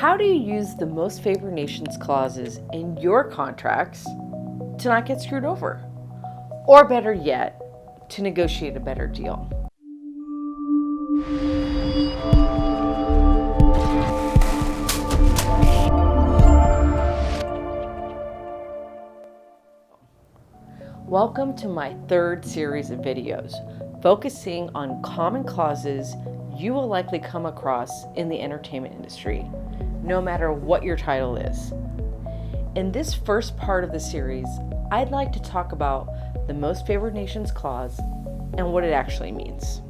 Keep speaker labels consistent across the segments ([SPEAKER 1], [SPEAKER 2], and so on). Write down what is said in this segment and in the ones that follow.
[SPEAKER 1] How do you use the most favored nations clauses in your contracts to not get screwed over? Or better yet, to negotiate a better deal? Welcome to my third series of videos focusing on common clauses you will likely come across in the entertainment industry, no matter what your title is. In this first part of the series, I'd like to talk about the most favored nations clause and what it actually means.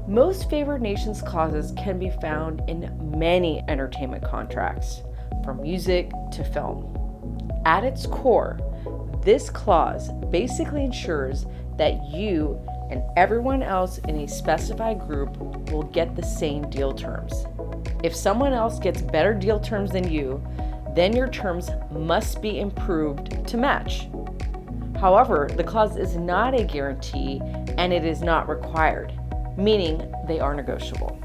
[SPEAKER 1] Most favored nations clauses can be found in many entertainment contracts, from music to film. At its core, this clause basically ensures that you and everyone else in a specified group will get the same deal terms. If someone else gets better deal terms than you, then your terms must be improved to match. However, the clause is not a guarantee and it is not required, meaning they are negotiable.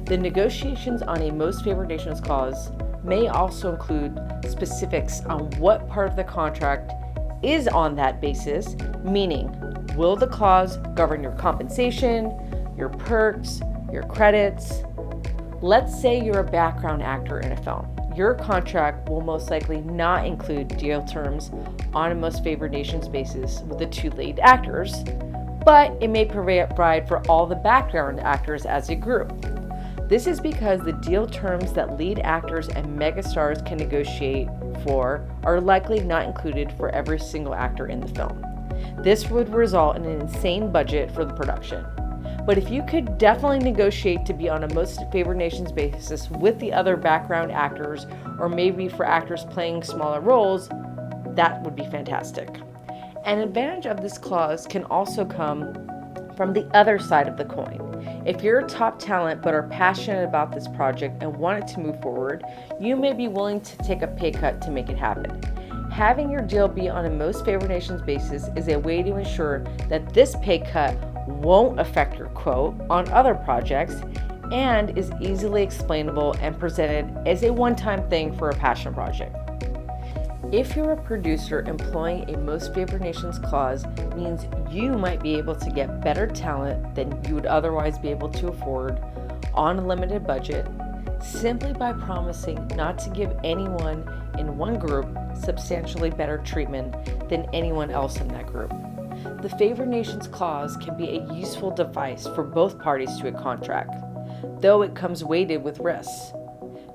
[SPEAKER 1] The negotiations on a most favored nations clause may also include specifics on what part of the contract is on that basis, meaning will the clause govern your compensation, your perks, your credits? Let's say you're a background actor in a film. Your contract will most likely not include deal terms on a most favored nations basis with the two lead actors, but it may provide for all the background actors as a group. This is because the deal terms that lead actors and megastars can negotiate for are likely not included for every single actor in the film. This would result in an insane budget for the production. But if you could definitely negotiate to be on a most favored nations basis with the other background actors, or maybe for actors playing smaller roles, that would be fantastic. An advantage of this clause can also come from the other side of the coin. If you're a top talent but are passionate about this project and want it to move forward, you may be willing to take a pay cut to make it happen. Having your deal be on a most favored nations basis is a way to ensure that this pay cut won't affect your quote on other projects and is easily explainable and presented as a one-time thing for a passion project. If you're a producer, employing a most favored nations clause means you might be able to get better talent than you would otherwise be able to afford on a limited budget, simply by promising not to give anyone in one group substantially better treatment than anyone else in that group. The favored nations clause can be a useful device for both parties to a contract, though it comes weighted with risks.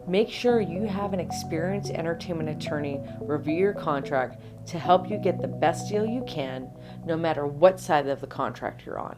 [SPEAKER 1] Make sure you have an experienced entertainment attorney review your contract to help you get the best deal you can, no matter what side of the contract you're on.